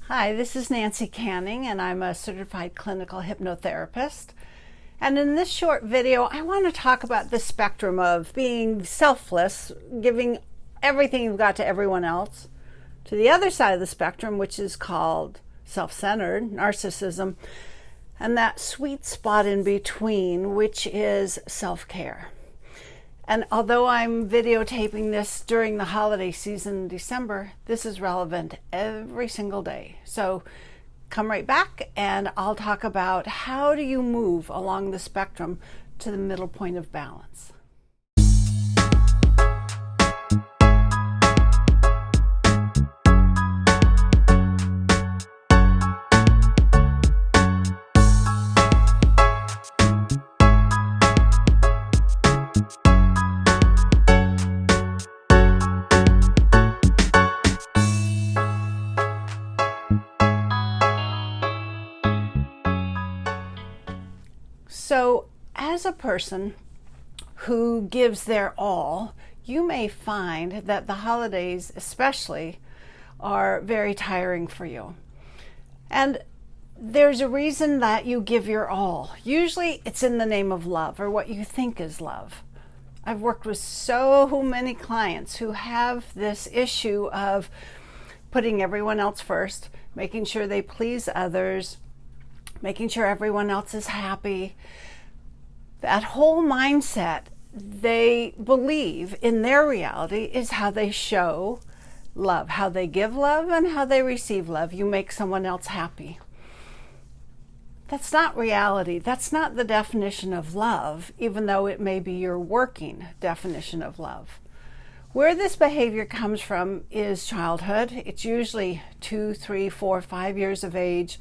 Hi, this is Nancy Canning, and I'm a certified clinical hypnotherapist. And in this short video, I want to talk about the spectrum of being selfless, giving everything you've got to everyone else, to the other side of the spectrum, which is called self-centered, narcissism, and that sweet spot in between, which is self-care. And although I'm videotaping this during the holiday season in December, this is relevant every single day. So come right back and I'll talk about how do you move along the spectrum to the middle point of balance. So as a person who gives their all, you may find that the holidays especially are very tiring for you. And there's a reason that you give your all. Usually it's in the name of love, or what you think is love. I've worked with so many clients who have this issue of putting everyone else first, making sure they please others, making sure everyone else is happy. That whole mindset, they believe in their reality, is how they show love, how they give love and how they receive love. You make someone else happy. That's not reality. That's not the definition of love, even though it may be your working definition of love. Where this behavior comes from is childhood. It's usually 2, 3, 4, 5 years of age,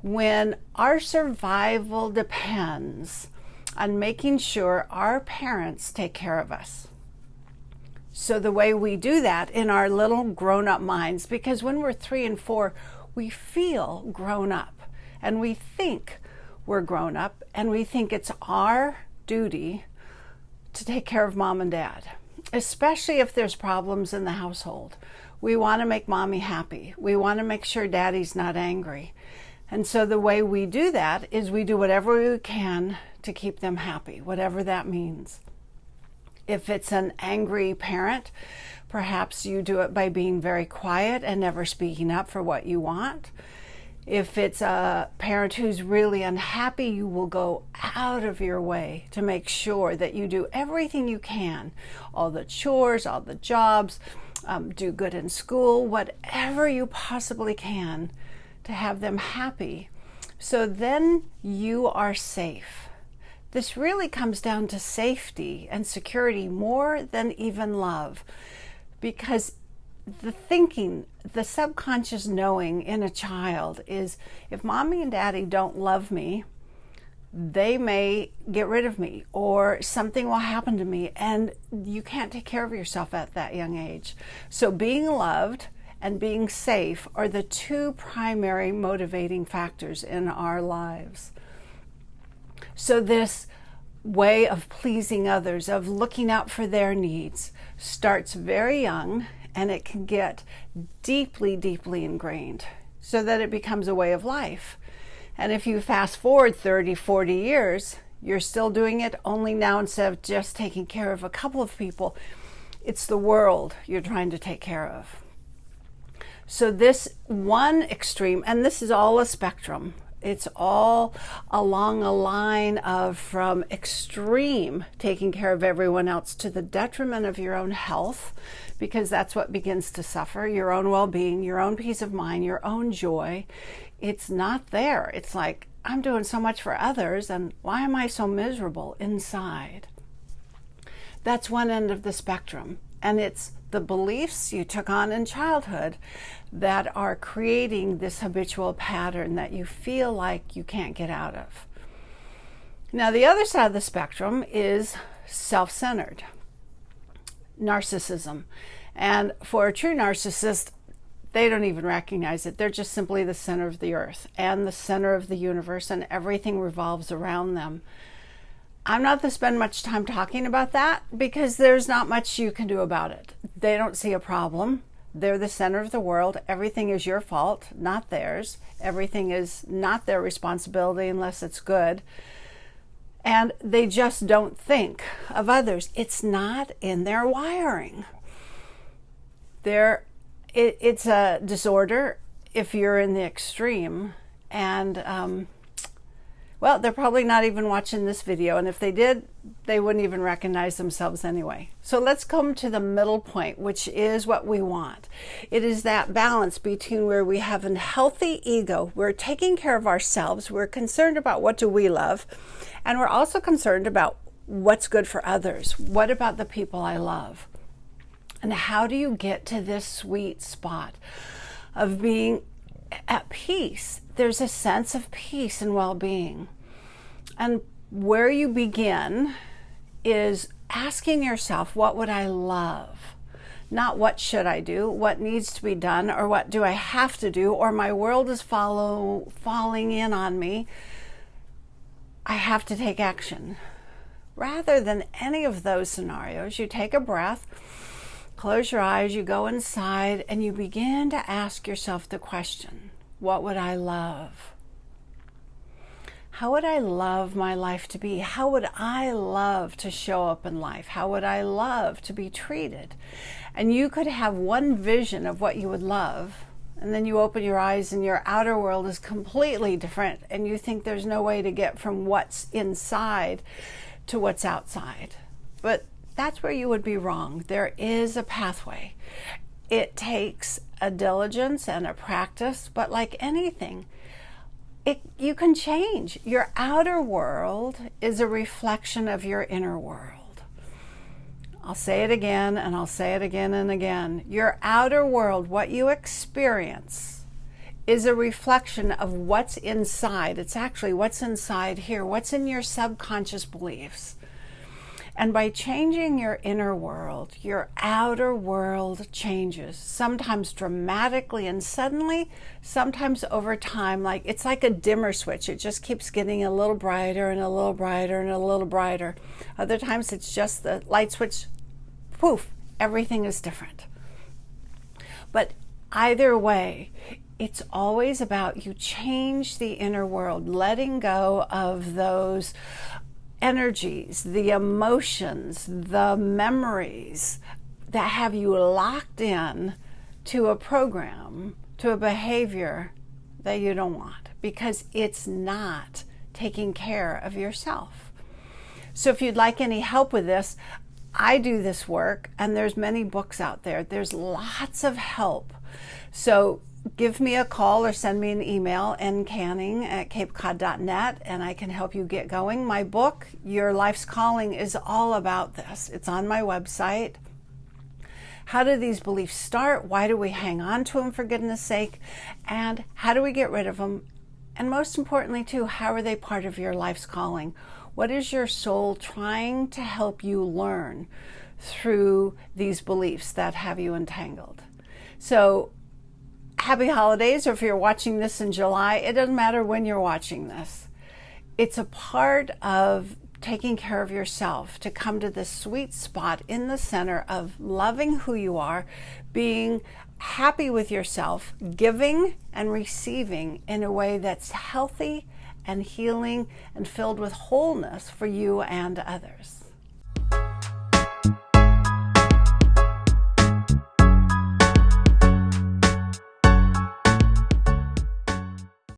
when our survival depends on making sure our parents take care of us. So the way we do that in our little grown-up minds, because when we're 3 and 4, we feel grown up and we think we're grown up and we think it's our duty to take care of mom and dad, especially if there's problems in the household. We want to make mommy happy. We want to make sure daddy's not angry. And so the way we do that is we do whatever we can to keep them happy, whatever that means. If it's an angry parent, perhaps you do it by being very quiet and never speaking up for what you want. If it's a parent who's really unhappy, you will go out of your way to make sure that you do everything you can, all the chores, all the jobs, do good in school, whatever you possibly can to have them happy. So then you are safe. This really comes down to safety and security more than even love, because the thinking, the subconscious knowing in a child is, if mommy and daddy don't love me, they may get rid of me or something will happen to me, and you can't take care of yourself at that young age. So being loved and being safe are the two primary motivating factors in our lives. So this way of pleasing others, of looking out for their needs, starts very young, and it can get deeply, deeply ingrained so that it becomes a way of life. And if you fast forward 30, 40 years, you're still doing it, only now instead of just taking care of a couple of people, it's the world you're trying to take care of. So this one extreme, and this is all a spectrum, it's all along a line of from extreme taking care of everyone else to the detriment of your own health, because that's what begins to suffer, your own well-being, your own peace of mind, your own joy. It's not there. It's like, I'm doing so much for others, and why am I so miserable inside? That's one end of the spectrum. And it's the beliefs you took on in childhood that are creating this habitual pattern that you feel like you can't get out of. Now, the other side of the spectrum is self-centered, narcissism. And for a true narcissist, they don't even recognize it. They're just simply the center of the earth and the center of the universe, and everything revolves around them. I'm not to spend much time talking about that because there's not much you can do about it. They don't see a problem. They're the center of the world. Everything is your fault, not theirs. Everything is not their responsibility unless it's good. And they just don't think of others. It's not in their wiring. It's a disorder if you're in the extreme. And, well, they're probably not even watching this video. And if they did, they wouldn't even recognize themselves anyway. So let's come to the middle point, which is what we want. It is that balance between where we have a healthy ego. We're taking care of ourselves. We're concerned about what do we love. And we're also concerned about what's good for others. What about the people I love? And how do you get to this sweet spot of being at peace? There's a sense of peace and well-being. And where you begin is asking yourself, what would I love? Not what should I do, what needs to be done, or what do I have to do, or my world is falling in on me. I have to take action. Rather than any of those scenarios, you take a breath, close your eyes, you go inside, and you begin to ask yourself the question, what would I love? How would I love my life to be? How would I love to show up in life? How would I love to be treated? And you could have one vision of what you would love, and then you open your eyes and your outer world is completely different, and you think there's no way to get from what's inside to what's outside. But that's where you would be wrong. There is a pathway. It takes a diligence and a practice, but like anything, you can change. Your outer world is a reflection of your inner world. I'll say it again, and I'll say it again and again. Your outer world, what you experience, is a reflection of what's inside. It's actually what's inside here, what's in your subconscious beliefs. And by changing your inner world, your outer world changes, sometimes dramatically and suddenly, sometimes over time. It's like a dimmer switch. It just keeps getting a little brighter and a little brighter and a little brighter. Other times it's just the light switch, poof, everything is different. But either way, it's always about you change the inner world, letting go of those energies, the emotions, the memories that have you locked in to a program, to a behavior that you don't want, because it's not taking care of yourself. So if you'd like any help with this, I do this work, and there's many books out there. There's lots of help. So give me a call or send me an email, ncanning@capecod.net, and I can help you get going. My book, Your Life's Calling, is all about this. It's on my website. How do these beliefs start? Why do we hang on to them, for goodness sake? And how do we get rid of them? And most importantly, too, how are they part of your life's calling? What is your soul trying to help you learn through these beliefs that have you entangled? So happy holidays, or if you're watching this in July, it doesn't matter when you're watching this. It's a part of taking care of yourself to come to this sweet spot in the center of loving who you are, being happy with yourself, giving and receiving in a way that's healthy and healing and filled with wholeness for you and others.